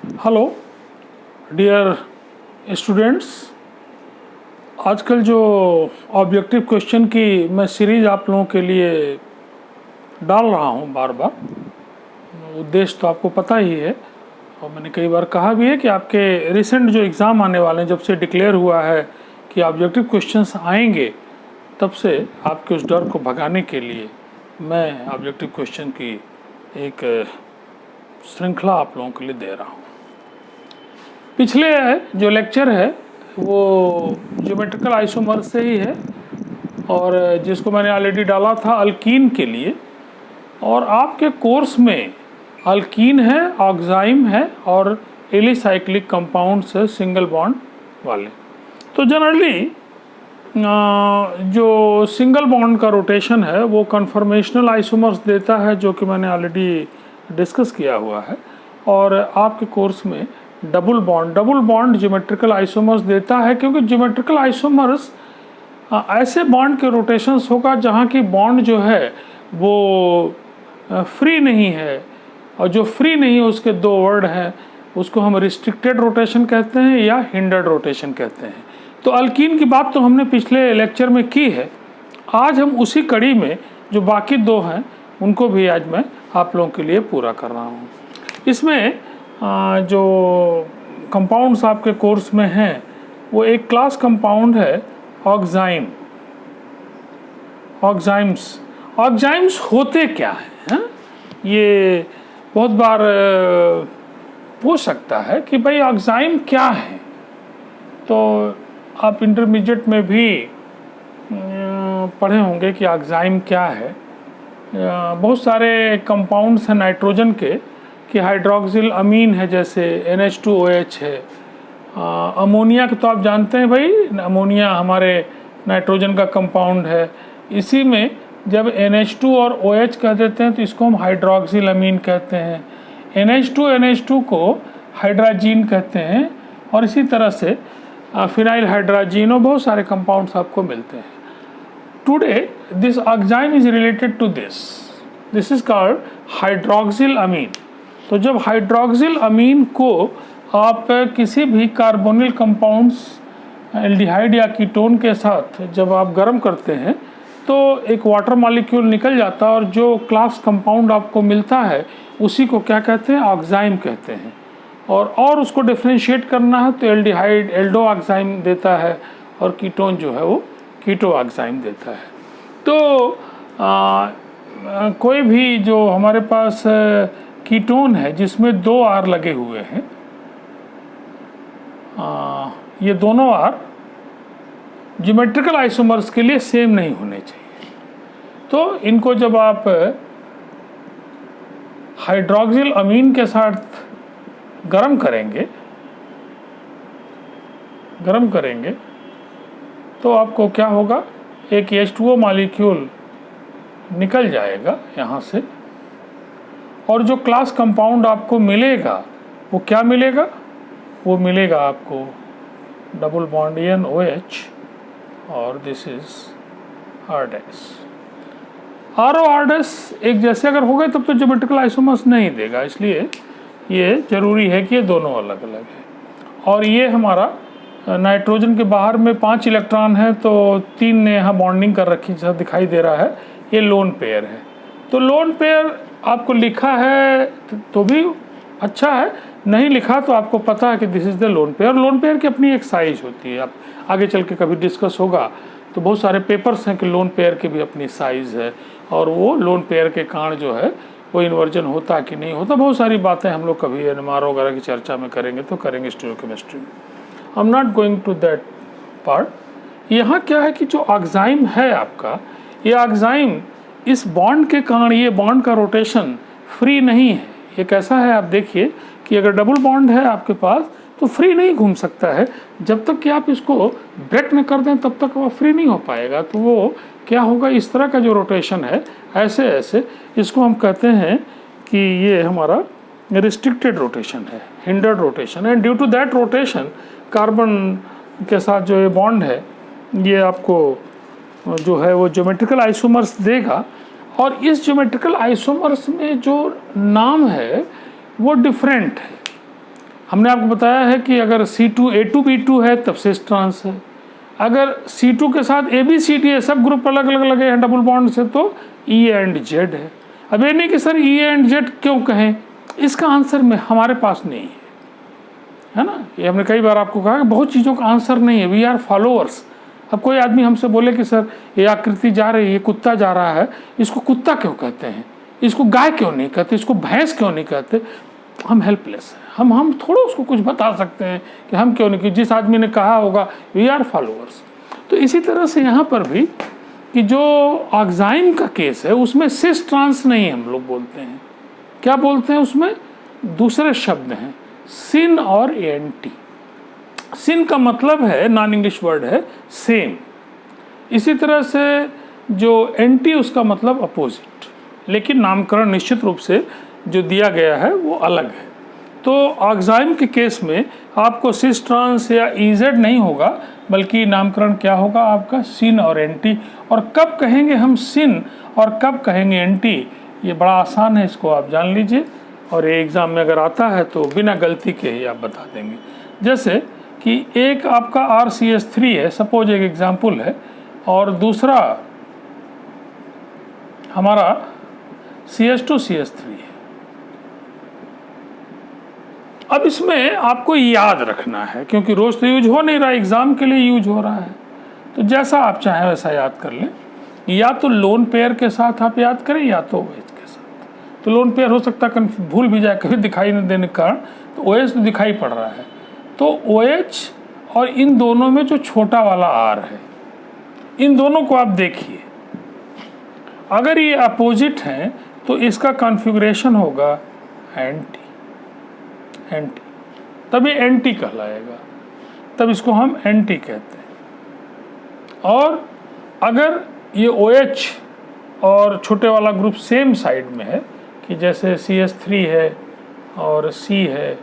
Hello dear students, आजकल जो objective question की मैं सीरीज़ आप लोगों के लिए डाल रहा हूं बार बार। उद्देश्य तो आपको पता ही है और मैंने कई बार कहा भी है कि आपके रिसेंट जो एग्ज़ाम आने वाले हैं, जब से डिक्लेयर हुआ है कि ऑब्जेक्टिव क्वेश्चंस आएंगे, तब से आपके उस डर को भगाने के लिए मैं ऑब्जेक्टिव क्वेश्चन की एक श्रृंखला आप लोगों के लिए दे रहा हूँ। पिछले जो लेक्चर है वो ज्योमेट्रिकल आइसोमर से ही है और जिसको मैंने ऑलरेडी डाला था अल्कीन के लिए। और आपके कोर्स में अल्कीन है, ऑक्साइम है और एलिसाइक्लिक कंपाउंड्स है सिंगल बॉन्ड वाले। तो जनरली जो सिंगल बॉन्ड का रोटेशन है वो कन्फर्मेशनल आइसोमर्स देता है, जो कि मैंने ऑलरेडी डिस्कस किया हुआ है। और आपके कोर्स में डबल बॉन्ड ज्योमेट्रिकल आइसोमर्स देता है, क्योंकि ज्योमेट्रिकल आइसोमर्स ऐसे बॉन्ड के रोटेशंस होगा जहाँ की बॉन्ड जो है वो फ्री नहीं है, और जो फ्री नहीं है उसके दो वर्ड हैं, उसको हम रिस्ट्रिक्टेड रोटेशन कहते हैं या हिंडर्ड रोटेशन कहते हैं। तो अल्कीन की बात तो हमने पिछले लेक्चर में की है। आज हम उसी कड़ी में जो बाकी दो हैं उनको भी आज मैं आप लोगों के लिए पूरा कर रहा हूँ। इसमें जो कंपाउंड्स आपके कोर्स में हैं वो एक क्लास कंपाउंड है ऑक्साइम्स होते क्या हैं? ये बहुत बार पूछ सकता है कि भाई ऑक्साइम क्या है। तो आप इंटरमीडिएट में भी पढ़े होंगे कि ऑक्साइम क्या है। बहुत सारे कंपाउंड्स हैं नाइट्रोजन के कि हाइड्रोक्सिल अमीन है, जैसे NH2OH है। अमोनिया के तो आप जानते हैं भाई, अमोनिया हमारे नाइट्रोजन का कंपाउंड है। इसी में जब NH2 और OH कह देते हैं तो इसको हम हाइड्रोक्सिल अमीन कहते हैं। NH2 को हाइड्राजीन कहते हैं, और इसी तरह से फिनाइल हाइड्राजीन और बहुत सारे कंपाउंड्स आपको मिलते हैं। Today this oxime is related to this is called hydroxyl amine. तो जब हाइड्रोक्सिल अमीन को आप किसी भी कार्बोनिल कंपाउंड्स एल्डिहाइड या कीटोन के साथ जब आप गर्म करते हैं तो एक वाटर मॉलिक्यूल निकल जाता है, और जो क्लास कंपाउंड आपको मिलता है उसी को क्या कहते हैं? ऑक्साइम कहते हैं। और उसको डिफ्रेंशिएट करना है तो एल्डिहाइड एल्डो ऑक्साइम देता है, और कीटोन जो है वो कीटो ऑक्साइम देता है। तो कोई भी जो हमारे पास कीटोन है जिसमें 2 R लगे हुए हैं, ये दोनों R ज्योमेट्रिकल आइसोमर्स के लिए सेम नहीं होने चाहिए। तो इनको जब आप हाइड्रोक्सिल अमीन के साथ गरम करेंगे तो आपको क्या होगा? एक H2O मॉलिक्यूल निकल जाएगा यहाँ से, और जो क्लास कंपाउंड आपको मिलेगा वो क्या मिलेगा? वो मिलेगा आपको डबल बॉन्ड NOH, और दिस इज R एक जैसे अगर हो गए तब तो ज्योमेट्रिकल आइसोमर्स नहीं देगा, इसलिए ये जरूरी है कि ये दोनों अलग अलग है। और ये हमारा नाइट्रोजन के बाहर में 5 इलेक्ट्रॉन है, तो 3 ने यहाँ बॉन्डिंग कर रखी जैसा दिखाई दे रहा है, ये लोन पेयर है। तो लोन पेयर आपको लिखा है तो भी अच्छा है, नहीं लिखा तो आपको पता है कि this is the lone pair. Lone pair की अपनी एक साइज होती है, आप आगे चल के कभी डिस्कस होगा तो बहुत सारे पेपर्स हैं कि लोन पेयर की भी अपनी साइज़ है, और वो लोन पेयर के कारण जो है वो इन्वर्जन होता कि नहीं होता, बहुत सारी बातें हम लोग कभी NMR वगैरह की चर्चा में करेंगे तो करेंगे स्टीरियोकेमिस्ट्री में। I am not going to that part. यहाँ क्या है कि जो ऑक्साइम है आपका, ये ऑक्साइम इस बॉन्ड के कारण, ये बॉन्ड का रोटेशन फ्री नहीं है। ये कैसा है आप देखिए कि अगर डबल बॉन्ड है आपके पास तो फ्री नहीं घूम सकता है, जब तक कि आप इसको ब्रेक न कर दें तब तक वो फ्री नहीं हो पाएगा। तो वो क्या होगा? इस तरह का जो रोटेशन है, ऐसे इसको हम कहते हैं कि ये हमारा रिस्ट्रिक्टेड रोटेशन है, हिंडर्ड रोटेशन है। Due to that rotation carbon के साथ जो ये बॉन्ड है ये आपको जो है वो ज्योमेट्रिकल आइसोमर्स देगा, और इस ज्योमेट्रिकल आइसोमर्स में जो नाम है वो डिफरेंट है। हमने आपको बताया है कि अगर C2A2B2 है तब सिस ट्रांस है, अगर C2 के साथ ABCD है, सब ग्रुप अलग अलग लगे हैं डबल बॉन्ड से, तो E एंड Z है। अब ये नहीं कि सर E एंड Z क्यों कहें, इसका आंसर में हमारे पास नहीं है ना। ये हमने कई बार आपको कहा कि बहुत चीज़ों का आंसर नहीं है, वी आर फॉलोअर्स। अब कोई आदमी हमसे बोले कि सर ये आकृति जा रही है, कुत्ता जा रहा है, इसको कुत्ता क्यों कहते हैं, इसको गाय क्यों नहीं कहते, इसको भैंस क्यों नहीं कहते, हम हेल्पलेस हैं। हम थोड़ा उसको कुछ बता सकते हैं कि हम क्यों नहीं, कि जिस आदमी ने कहा होगा वी आर फॉलोअर्स। तो इसी तरह से यहाँ पर भी कि जो ऑक्साइन का केस है उसमें सिस ट्रांस नहीं हम लोग बोलते हैं, क्या बोलते हैं उसमें दूसरे शब्द हैं, सिन और एंटी। सिन का मतलब है, नॉन इंग्लिश वर्ड है, सेम। इसी तरह से जो एंटी उसका मतलब अपोजिट, लेकिन नामकरण निश्चित रूप से जो दिया गया है वो अलग है। तो ऑक्साइन के केस में आपको सिस ट्रांस या EZ नहीं होगा, बल्कि नामकरण क्या होगा आपका, सिन और एंटी। और कब कहेंगे हम सिन और कब कहेंगे एंटी, ये बड़ा आसान है, इसको आप जान लीजिए और ये एग्ज़ाम में अगर आता है तो बिना गलती के ही आप बता देंगे। जैसे कि एक आपका RCS3 है, सपोज एक एग्जाम्पल है, और दूसरा हमारा CS2CS3 है। अब इसमें आपको याद रखना है, क्योंकि रोज़ तो यूज हो नहीं रहा, एग्ज़ाम के लिए यूज हो रहा है, तो जैसा आप चाहें वैसा याद कर लें। या तो लोन पेयर के साथ आप याद करें या तो OH के साथ। तो लोन पेयर हो सकता है भूल भी जाए कभी दिखाई न देने के कारण, तो OH तो दिखाई पड़ रहा है, तो OH और इन दोनों में जो छोटा वाला R है, इन दोनों को आप देखिए, अगर ये अपोजिट हैं तो इसका कॉन्फ़िगरेशन होगा एंटी, तब ये एंटी कहलाएगा, तब इसको हम एंटी कहते हैं। और अगर ये OH और छोटे वाला ग्रुप सेम साइड में है, कि जैसे CS3 है और C है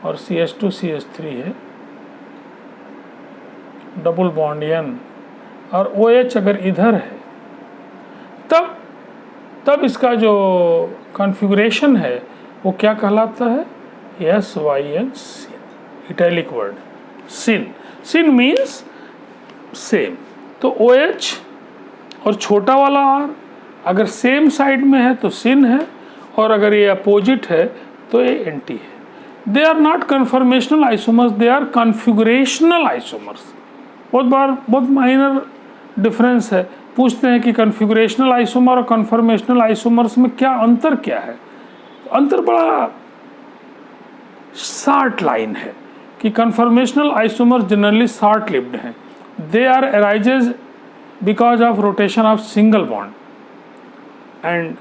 और CS2CS3 है, डबल बॉन्ड N, और OH अगर इधर है, तब इसका जो कॉन्फ़िगरेशन है वो क्या कहलाता है, SYN, इटैलिक वर्ड, सिन। सिन मीन्स सेम। तो OH और छोटा वाला R अगर सेम साइड में है तो सिन है, और अगर ये अपोजिट है तो ये एंटी है। They are not conformational isomers, they are configurational isomers. बहुत माइनर डिफरेंस है। पूछते हैं कि कॉन्फ़िगरेशनल आइसोमर और कन्फर्मेशनल आइसोमर्स में क्या अंतर क्या है, अंतर बड़ा शॉर्ट लाइन है कि conformational isomers generally short lived हैं, they are arises because of rotation of single bond, and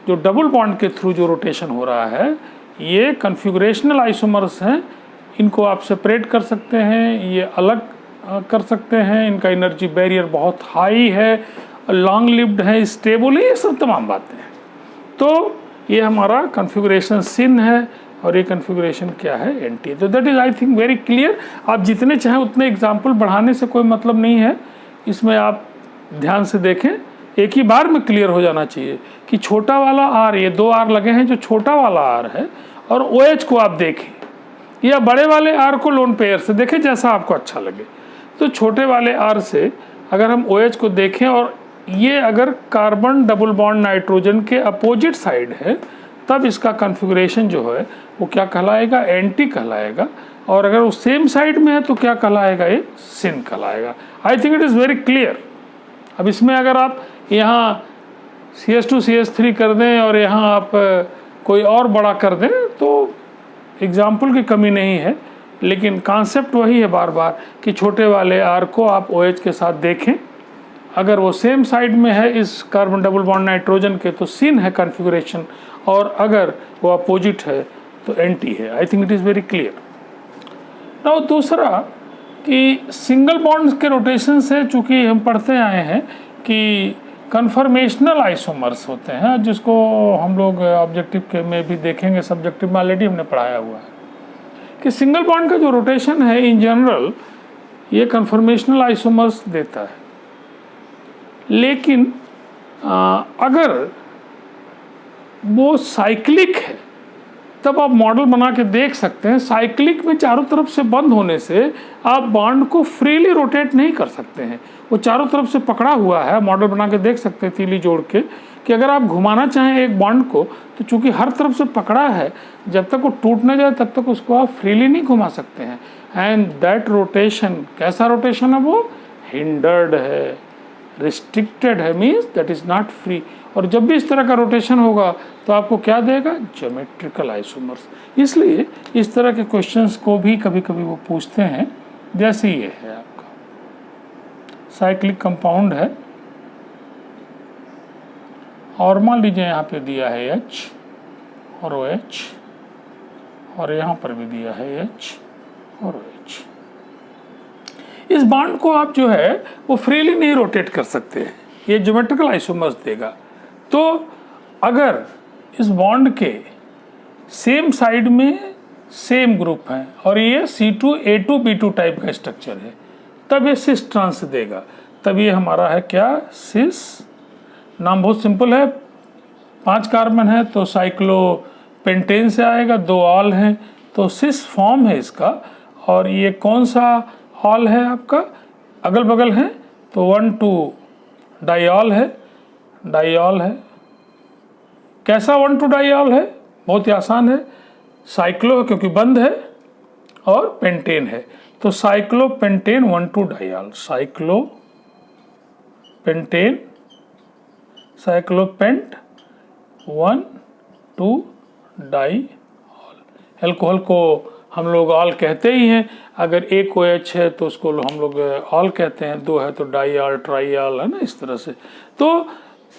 जो डबल बॉन्ड के थ्रू जो रोटेशन हो रहा है ये कन्फिगरेशनल आइसोमर्स हैं। इनको आप सेपरेट कर सकते हैं, ये अलग कर सकते हैं, इनका एनर्जी बैरियर बहुत हाई है, लॉन्ग लिव्ड है, स्टेबल है, ये सब तमाम बातें हैं। तो ये हमारा कन्फिगरेशन सिन है और ये कन्फिगरेशन क्या है, एंटी। तो that is I think very clear. आप जितने चाहें उतने एग्जाम्पल बढ़ाने से कोई मतलब नहीं है, इसमें आप ध्यान से देखें, एक ही बार में क्लियर हो जाना चाहिए कि छोटा वाला R, ये 2 R लगे हैं, जो छोटा वाला R है, और OH को आप देखें या बड़े वाले R को लोन पेयर से देखें, जैसा आपको अच्छा लगे। तो छोटे वाले R से अगर हम OH को देखें और ये अगर कार्बन डबल बॉन्ड नाइट्रोजन के अपोजिट साइड है, तब इसका कॉन्फ़िगरेशन जो है वो क्या कहलाएगा, एंटी कहलाएगा। और अगर वो सेम साइड में है तो क्या कहलाएगा, ये सिन कहलाएगा। I think it is very clear. अब इसमें अगर आप यहाँ CS2 CS3 कर दें और यहाँ आप कोई और बड़ा कर दें तो एग्जाम्पल की कमी नहीं है, लेकिन कॉन्सेप्ट वही है बार बार कि छोटे वाले R को आप OH के साथ देखें, अगर वो सेम साइड में है इस कार्बन डबल बॉन्ड नाइट्रोजन के तो सिन है कॉन्फ़िगरेशन, और अगर वो अपोजिट है तो एंटी है। I think it is very clear. Now दूसरा कि सिंगल बॉन्ड्स के रोटेशन से चूँकि हम पढ़ते आए हैं कि कन्फर्मेशनल आइसोमर्स होते हैं, जिसको हम लोग ऑब्जेक्टिव के में भी देखेंगे, सब्जेक्टिव में ऑलरेडी हमने पढ़ाया हुआ है कि सिंगल बॉन्ड का जो रोटेशन है इन जनरल ये कन्फर्मेशनल आइसोमर्स देता है। लेकिन अगर वो साइक्लिक है तब आप मॉडल बना के देख सकते हैं। साइक्लिक में चारों तरफ से बंद होने से आप बॉन्ड को फ्रीली रोटेट नहीं कर सकते हैं, वो चारों तरफ से पकड़ा हुआ है। मॉडल बना के देख सकते हैं तीली जोड़ के कि अगर आप घुमाना चाहें एक बॉन्ड को तो चूंकि हर तरफ से पकड़ा है, जब तक वो टूट न जाए तब तक उसको आप फ्रीली नहीं घुमा सकते हैं। एंड दैट रोटेशन, कैसा रोटेशन है वो? हिंडर्ड है, रिस्ट्रिक्टेड है, means that is not free. और जब भी इस तरह का रोटेशन होगा तो आपको क्या देगा? Geometrical isomers. इसलिए इस तरह के क्वेश्चंस को भी कभी कभी वो पूछते हैं। जैसे ये है आपका साइक्लिक कंपाउंड है और मान लीजिए यहाँ पे दिया है H और OH और यहाँ पर भी दिया है H और OH। इस बॉन्ड को आप जो है वो फ्रीली नहीं रोटेट कर सकते हैं, ये ज्योमेट्रिकल आइसोमर्स देगा। तो अगर इस बॉन्ड के सेम साइड में सेम ग्रुप है और ये C2A2B2 टाइप का स्ट्रक्चर है, तब ये सिस ट्रांस देगा। तब ये हमारा है क्या? सिस। नाम बहुत सिंपल है, 5 कार्बन है तो साइक्लोपेंटेन से आएगा, 2 ऑल हैं तो सिस फॉर्म है इसका। और ये कौन सा ऑल है आपका? अगल बगल है तो 1,2 डाइऑल है, डाइऑल है। कैसा 1,2 डाइऑल है? बहुत ही आसान है, साइक्लो क्योंकि बंद है और पेंटेन है तो cyclopentane 1,2 diol, cyclopentane, cyclopent 1,2 diol. Alcohol को हम लोग ऑल कहते ही हैं, अगर एक OH है तो उसको हम लोग ऑल कहते हैं, 2 है तो डाइऑल, ट्राइऑल, है ना, इस तरह से। तो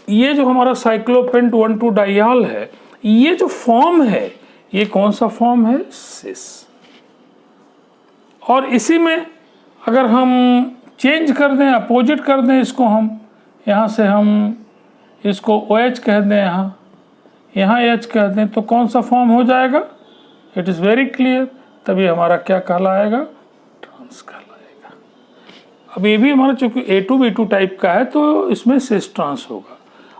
ये जो हमारा साइक्लोपेंट 1,2 डाइऑल है, ये जो फॉर्म है ये कौन सा फॉर्म है? सिस। और इसी में अगर हम चेंज कर दें, अपोजिट कर दें इसको, हम यहाँ से हम इसको OH कह दें, यहाँ H कह दें, तो कौन सा फॉर्म हो जाएगा? It is very clear. तभी हमारा क्या कहलाएगा? ट्रांस कहलाएगा। अब ये भी हमारा चूंकि A2B2 टाइप का है तो इसमें सिस ट्रांस होगा।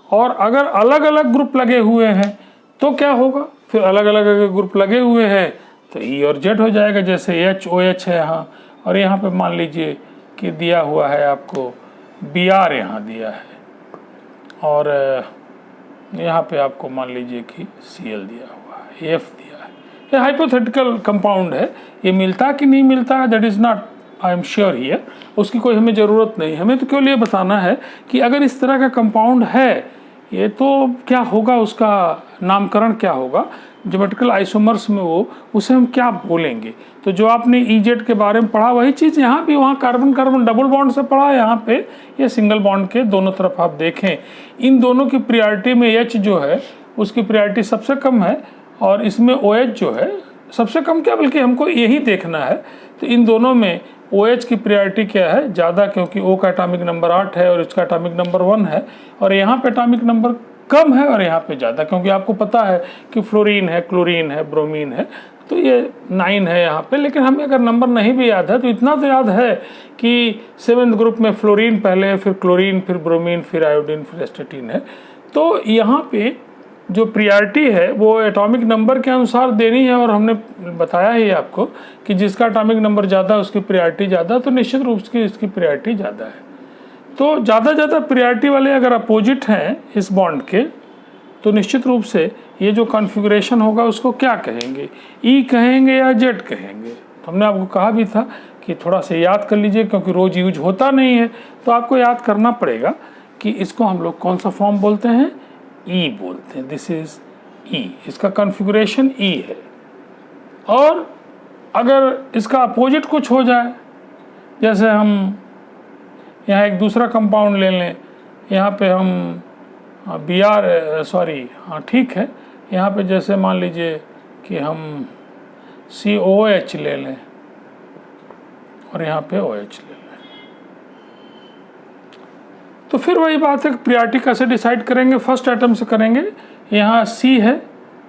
और अगर अलग अलग ग्रुप लगे हुए हैं तो क्या होगा? फिर अलग अलग अगर ग्रुप लगे हुए हैं तो E और Z हो जाएगा। जैसे HOH है यहाँ, और यहाँ पे मान लीजिए कि दिया हुआ है आपको Br, यहाँ दिया है, और यहाँ पे आपको मान लीजिए कि Cl दिया हुआ है, F दिया है। ये हाइपोथेटिकल कंपाउंड है, ये मिलता कि नहीं मिलता है that is not I am sure here, उसकी कोई हमें ज़रूरत नहीं। हमें तो केवल ये बताना है कि अगर इस तरह का कंपाउंड है ये तो क्या होगा, उसका नामकरण क्या होगा ज्योमेट्रिकल आइसोमर्स में, वो उसे हम क्या बोलेंगे। तो जो आपने EZ के बारे में पढ़ा वही चीज़ यहाँ भी, वहाँ कार्बन कार्बन डबल बॉन्ड से पढ़ा, यहाँ पे ये सिंगल बॉन्ड के दोनों तरफ आप देखें, इन दोनों की प्रायोरिटी में H जो है उसकी प्रायोरिटी सबसे कम है और इसमें OH जो है सबसे कम, क्या बल्कि हमको यही देखना है। तो इन दोनों में OH की प्रायोरिटी क्या है? ज़्यादा, क्योंकि O का एटॉमिक नंबर 8 है और इसका एटॉमिक नंबर 1 है, और यहाँ पे एटॉमिक नंबर कम है और यहाँ पे ज़्यादा, क्योंकि आपको पता है कि फ्लोरीन है, क्लोरीन है, ब्रोमीन है, तो ये 9 है यहाँ पे। लेकिन हमें अगर नंबर नहीं भी याद है तो इतना तो याद है कि 7th ग्रुप में फ्लोरीन पहले है, फिर क्लोरीन, फिर ब्रोमीन, फिर आयोडीन, फिर एस्टेटीन है। तो यहाँ पे जो प्रायोरिटी है वो एटॉमिक नंबर के अनुसार देनी है, और हमने बताया ही आपको कि जिसका एटॉमिक नंबर ज़्यादा उसकी प्रायोरिटी ज़्यादा, तो निश्चित रूप से इसकी प्रायोरिटी ज़्यादा है। तो ज़्यादा प्रायोरिटी वाले अगर अपोजिट हैं इस बॉन्ड के तो निश्चित रूप से ये जो कॉन्फ़िगरेशन होगा उसको क्या कहेंगे? E कहेंगे या Z कहेंगे? तो हमने आपको कहा भी था कि थोड़ा सा याद कर लीजिए, क्योंकि रोज़ यूज होता नहीं है तो आपको याद करना पड़ेगा कि इसको हम लोग कौन सा फॉर्म बोलते हैं? E बोलते हैं। दिस इज E, इसका कॉन्फ़िगरेशन E है। और अगर इसका अपोजिट कुछ हो जाए, जैसे हम यहाँ एक दूसरा कंपाउंड ले लें, यहाँ पे हम हाँ ठीक है, यहाँ पे जैसे मान लीजिए कि हम COH ले लें और यहाँ पे OH ले लें, तो फिर वही बात है कि प्रायोरिटी कैसे डिसाइड करेंगे? फर्स्ट आइटम से करेंगे। यहाँ C है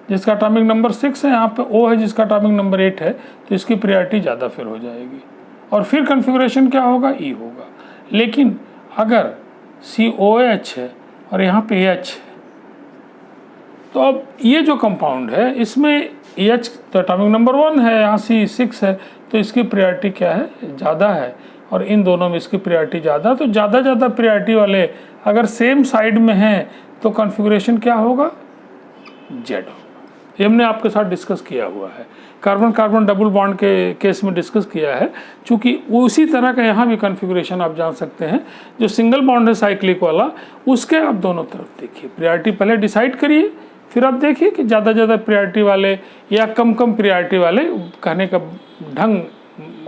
जिसका एटॉमिक नंबर 6 है, यहाँ पे O है जिसका एटॉमिक नंबर 8 है, तो इसकी प्रायोरिटी ज़्यादा फिर हो जाएगी। और फिर कॉन्फ़िगरेशन क्या होगा? E होगा। लेकिन अगर COH है और यहाँ पे H है, तो अब ये जो कंपाउंड है इसमें EH तो एटॉमिक नंबर 1 है, यहाँ C 6 है, तो इसकी प्रायोरिटी क्या है, ज़्यादा है, और इन दोनों में इसकी प्रायोरिटी ज़्यादा। तो ज़्यादा प्रायोरिटी वाले अगर सेम साइड में हैं तो कॉन्फ़िगरेशन क्या होगा, Z होगा। ये हमने आपके साथ डिस्कस किया हुआ है, कार्बन कार्बन डबल बॉन्ड के केस में डिस्कस किया है। चूँकि उसी तरह का यहाँ भी कॉन्फ़िगरेशन आप जान सकते हैं, जो सिंगल बॉन्ड है साइक्लिक वाला, उसके आप दोनों तरफ देखिए, प्रायोरिटी पहले डिसाइड करिए, फिर आप देखिए कि ज़्यादा प्रायोरिटी वाले या कम प्रायोरिटी वाले। कहने का ढंग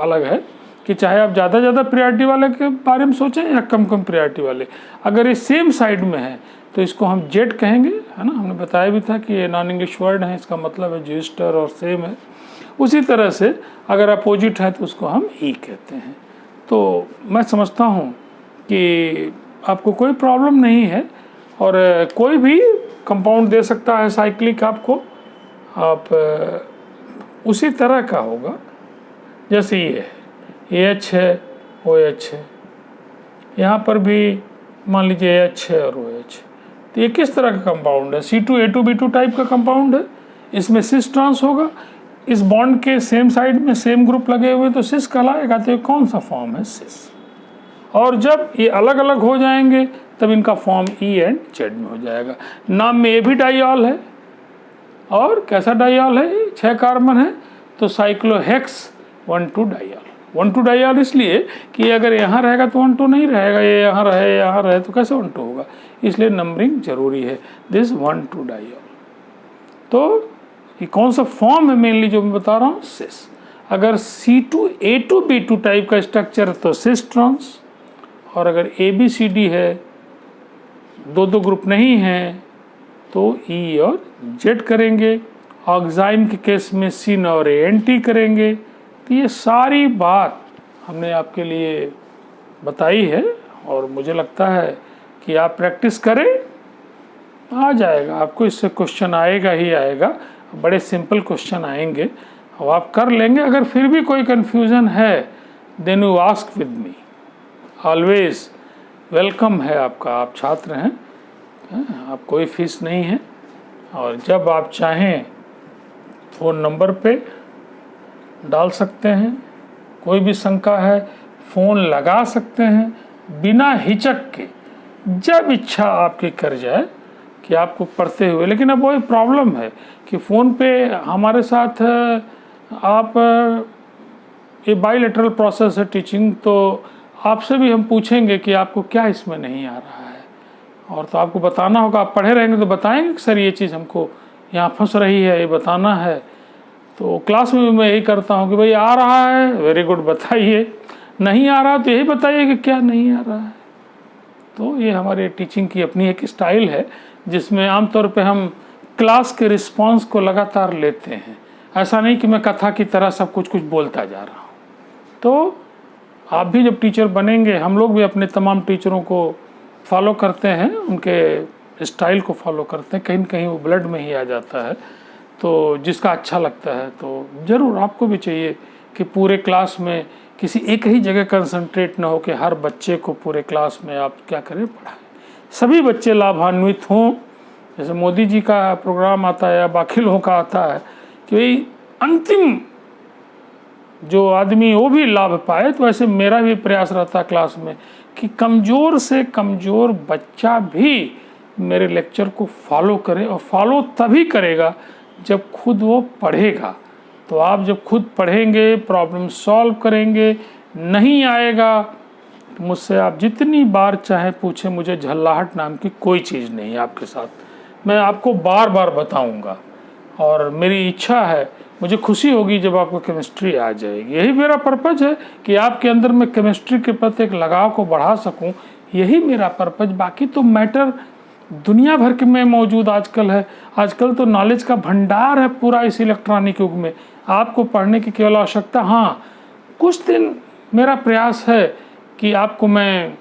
अलग है कि चाहे आप ज़्यादा प्रायोरिटी वाले के बारे में सोचें या कम प्रायोरिटी वाले, अगर ये सेम साइड में है तो इसको हम जेड कहेंगे, है ना। हमने बताया भी था कि ये नॉन इंग्लिश वर्ड है, इसका मतलब है रजिस्टर और सेम है। उसी तरह से अगर अपोजिट है तो उसको हम ई कहते हैं। तो मैं समझता हूँ कि आपको कोई प्रॉब्लम नहीं है, और कोई भी कंपाउंड दे सकता है साइक्लिक आपको, आप उसी तरह का होगा जैसे ये है, AH है, OH है, यहाँ पर भी मान लीजिए AH है और OH। तो ये किस तरह का कंपाउंड है, C2A2B2 टाइप का कंपाउंड है। इसमें सिस ट्रांस होगा, इस बॉन्ड के सेम साइड में सेम ग्रुप लगे हुए तो सिस कहलाएगा। तो ये कौन सा फॉर्म है, सिस। और जब ये अलग अलग हो जाएंगे तब इनका फॉर्म E एंड Z में हो जाएगा। नाम में ये भी डाइऑल है, और कैसा डाइऑल है, 6 कार्बन है, तो साइक्लोहेक्स 1,2 डाइऑल। 1,2 डाइऑल इसलिए कि अगर यहाँ रहेगा तो 1,2 नहीं रहेगा, ये यहाँ रहे तो कैसे 1,2 होगा, इसलिए नंबरिंग जरूरी है। This 1,2 diol. तो ये कौन सा फॉर्म है मेनली जो मैं बता रहा हूँ, सिस। अगर C2A2B2 टाइप का स्ट्रक्चर है तो सिस ट्रांस, और अगर ABCD है, दो ग्रुप नहीं हैं, तो E और Z करेंगे। ऑक्साइम के केस में सिन और ANT करेंगे। तो ये सारी बात हमने आपके लिए बताई है, और मुझे लगता है कि आप प्रैक्टिस करें, आ जाएगा आपको, इससे क्वेश्चन आएगा ही आएगा। बड़े सिंपल क्वेश्चन आएंगे और आप कर लेंगे। अगर फिर भी कोई कन्फ्यूज़न है then you ask with me, always welcome है आपका। आप छात्र हैं, आप कोई फीस नहीं है, और जब आप चाहें फ़ोन नंबर पे डाल सकते हैं। कोई भी शंका है फ़ोन लगा सकते हैं बिना हिचक के, जब इच्छा आपकी कर जाए कि आपको पढ़ते हुए। लेकिन अब वही प्रॉब्लम है कि फ़ोन पे हमारे साथ आप, ये बाईलेटरल प्रोसेस है टीचिंग, तो आपसे भी हम पूछेंगे कि आपको क्या इसमें नहीं आ रहा है, और तो आपको बताना होगा। आप पढ़े रहेंगे तो बताएंगे कि सर ये चीज़ हमको यहाँ फंस रही है, ये बताना है। तो क्लास में भी मैं यही करता हूँ कि भाई आ रहा है, वेरी गुड, बताइए। नहीं आ रहा तो यही बताइए कि क्या नहीं आ रहा है। तो ये हमारे टीचिंग की अपनी एक स्टाइल है, जिसमें आमतौर पे हम क्लास के रिस्पांस को लगातार लेते हैं। ऐसा नहीं कि मैं कथा की तरह सब कुछ बोलता जा रहा हूँ। तो आप भी जब टीचर बनेंगे, हम लोग भी अपने तमाम टीचरों को फॉलो करते हैं, उनके स्टाइल को फॉलो करते हैं, कहीं न कहीं वो ब्लड में ही आ जाता है। तो जिसका अच्छा लगता है, तो ज़रूर आपको भी चाहिए कि पूरे क्लास में किसी एक ही जगह कंसंट्रेट ना हो कि हर बच्चे को पूरे क्लास में आप क्या करें, पढ़ाएं, सभी बच्चे लाभान्वित हों। जैसे मोदी जी का प्रोग्राम आता है या बाकी लोगों का आता है कि भाई अंतिम जो आदमी वो भी लाभ पाए, तो ऐसे मेरा भी प्रयास रहता है क्लास में कि कमज़ोर से कमज़ोर बच्चा भी मेरे लेक्चर को फॉलो करे, और फॉलो तभी करेगा जब खुद वो पढ़ेगा। तो आप जब खुद पढ़ेंगे, प्रॉब्लम सॉल्व करेंगे, नहीं आएगा तो मुझसे आप जितनी बार चाहे पूछें, मुझे झल्लाहट नाम की कोई चीज़ नहीं है आपके साथ, मैं आपको बार बार बताऊंगा। और मेरी इच्छा है, मुझे खुशी होगी जब आपको केमिस्ट्री आ जाएगी। यही मेरा पर्पज़ है कि आपके अंदर मैं केमिस्ट्री के प्रति एक लगाव को बढ़ा सकूं, यही मेरा पर्पज़। बाकी तो मैटर दुनिया भर के में मौजूद आजकल है। आजकल तो नॉलेज का भंडार है पूरा इस इलेक्ट्रॉनिक युग में, आपको पढ़ने की केवल आवश्यकता। हाँ, कुछ दिन मेरा प्रयास है कि आपको मैं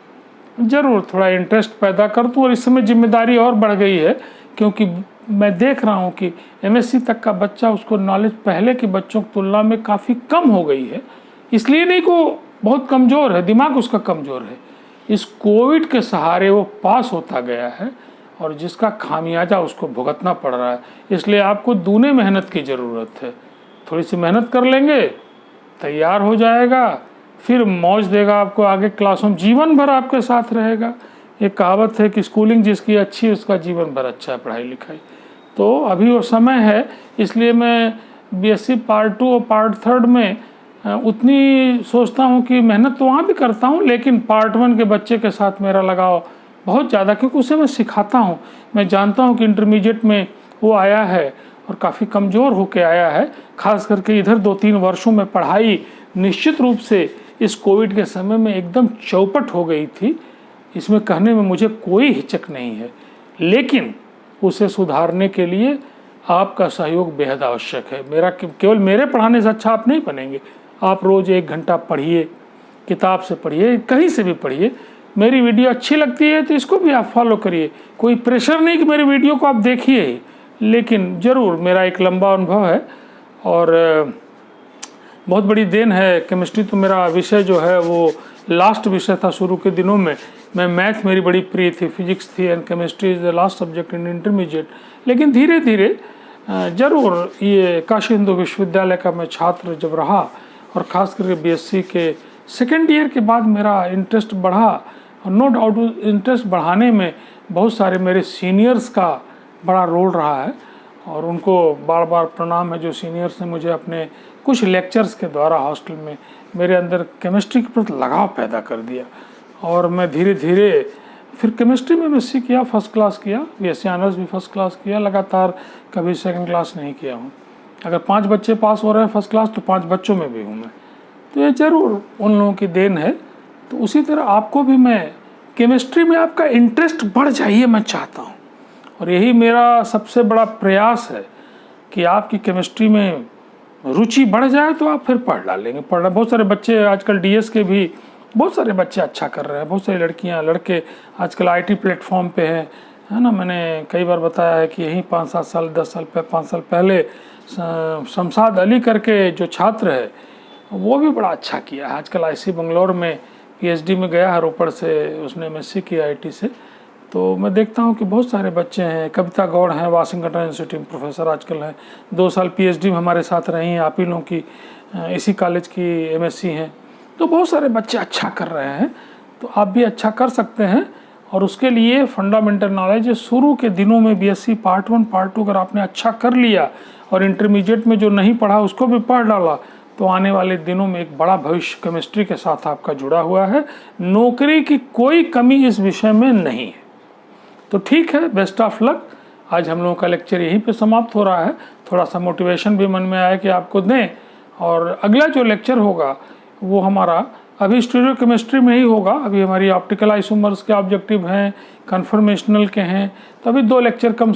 ज़रूर थोड़ा इंटरेस्ट पैदा कर दूँ, और इस समय जिम्मेदारी और बढ़ गई है, क्योंकि मैं देख रहा हूँ कि MSc तक का बच्चा, उसको नॉलेज पहले के बच्चों की तुलना में काफ़ी कम हो गई है। इसलिए नहीं कि वो बहुत कमज़ोर है, दिमाग उसका कमज़ोर है, इस कोविड के सहारे वो पास होता गया है, और जिसका खामियाजा उसको भुगतना पड़ रहा है। इसलिए आपको दूने मेहनत की ज़रूरत है। थोड़ी सी मेहनत कर लेंगे, तैयार हो जाएगा, फिर मौज देगा आपको, आगे क्लासों में जीवन भर आपके साथ रहेगा। एक कहावत है कि स्कूलिंग जिसकी अच्छी उसका जीवन भर अच्छा है, पढ़ाई लिखाई। तो अभी वो समय है, इसलिए मैं बीएससी पार्ट 2 और पार्ट 3 में उतनी सोचता हूँ कि मेहनत तो वहाँ भी करता हूँ, लेकिन पार्ट 1 के बच्चे के साथ मेरा लगाव बहुत ज़्यादा, क्योंकि उसे मैं सिखाता हूँ। मैं जानता हूँ कि इंटरमीडिएट में वो आया है और काफ़ी कमज़ोर होके आया है। खास करके इधर 2-3 वर्षों में पढ़ाई निश्चित रूप से इस कोविड के समय में एकदम चौपट हो गई थी, इसमें कहने में मुझे कोई हिचक नहीं है। लेकिन उसे सुधारने के लिए आपका सहयोग बेहद आवश्यक है। मेरा केवल मेरे पढ़ाने से अच्छा आप नहीं बनेंगे। आप रोज़ 1 घंटा पढ़िए, किताब से पढ़िए, कहीं से भी पढ़िए। मेरी वीडियो अच्छी लगती है तो इसको भी आप फॉलो करिए। कोई प्रेशर नहीं कि मेरी वीडियो को आप देखिए ही, लेकिन ज़रूर मेरा एक लंबा अनुभव है और बहुत बड़ी देन है। केमिस्ट्री तो मेरा विषय जो है वो लास्ट विषय था शुरू के दिनों में। मैं मैथ मेरी बड़ी प्रिय थी, फिजिक्स थी, and chemistry is the last subject in intermediate. लेकिन धीरे धीरे ज़रूर ये काशी हिंदू विश्वविद्यालय का मैं छात्र जब रहा और ख़ास करके बीएससी के सेकेंड ईयर के बाद मेरा इंटरेस्ट बढ़ा। और नो डाउट इंटरेस्ट बढ़ाने में बहुत सारे मेरे सीनियर्स का बड़ा रोल रहा है और उनको बार बार प्रणाम है, जो सीनियर्स ने मुझे अपने कुछ लेक्चर्स के द्वारा हॉस्टल में मेरे अंदर केमिस्ट्री के प्रति लगाव पैदा कर दिया। और मैं धीरे धीरे फिर केमिस्ट्री में एमएससी किया, फर्स्ट क्लास किया, बीएससी ऑनर्स भी फर्स्ट क्लास किया, लगातार कभी सेकंड क्लास नहीं किया हूँ। अगर 5 बच्चे पास हो रहे हैं फर्स्ट क्लास तो 5 बच्चों में भी हूँ मैं। तो ये ज़रूर उन लोगों की देन है। तो उसी तरह आपको भी मैं केमिस्ट्री में आपका इंटरेस्ट बढ़ जाइए मैं चाहता हूँ, और यही मेरा सबसे बड़ा प्रयास है कि आपकी केमिस्ट्री में रुचि बढ़ जाए तो आप फिर पढ़ डालेंगे। पढ़ना बहुत सारे बच्चे आजकल डीएस के भी बहुत सारे बच्चे अच्छा कर रहे हैं, बहुत सारी लड़कियां लड़के आजकल आईटी प्लेटफॉर्म पे हैं, है ना। मैंने कई बार बताया है कि यहीं 5-7 साल 10 साल 5 साल पहले शमशाद अली करके जो छात्र है वो भी बड़ा अच्छा किया है। आजकल आईसी बंगलौर में पीएचडी में गया है, रोपड़ से उसने एमएससी किया आईटी से। तो मैं देखता हूँ कि बहुत सारे बच्चे हैं। कविता गौड़ हैं, वाशिंगटन इंस्टीट्यूट में प्रोफेसर आजकल हैं, 2 साल पीएचडी में हमारे साथ रही हैं। आप ही लोगों की इसी कॉलेज की एमएससी हैं। तो बहुत सारे बच्चे अच्छा कर रहे हैं, तो आप भी अच्छा कर सकते हैं। और उसके लिए फंडामेंटल नॉलेज शुरू के दिनों में बीएससी पार्ट 1 पार्ट 2 अगर आपने अच्छा कर लिया और इंटरमीडिएट में जो नहीं पढ़ा उसको भी पढ़ डाला, तो आने वाले दिनों में एक बड़ा भविष्य केमिस्ट्री के साथ आपका जुड़ा हुआ है। नौकरी की कोई कमी इस विषय में नहीं है। तो ठीक है, बेस्ट ऑफ लक। आज हम लोगों का लेक्चर यहीं पे समाप्त हो रहा है। थोड़ा सा मोटिवेशन भी मन में आया कि आपको दें। और अगला जो लेक्चर होगा वो हमारा अभी स्टीरियो केमिस्ट्री में ही होगा। अभी हमारी ऑप्टिकल आइसोमर्स के ऑब्जेक्टिव हैं, कन्फर्मेशनल के हैं, तो अभी 2 लेक्चर कम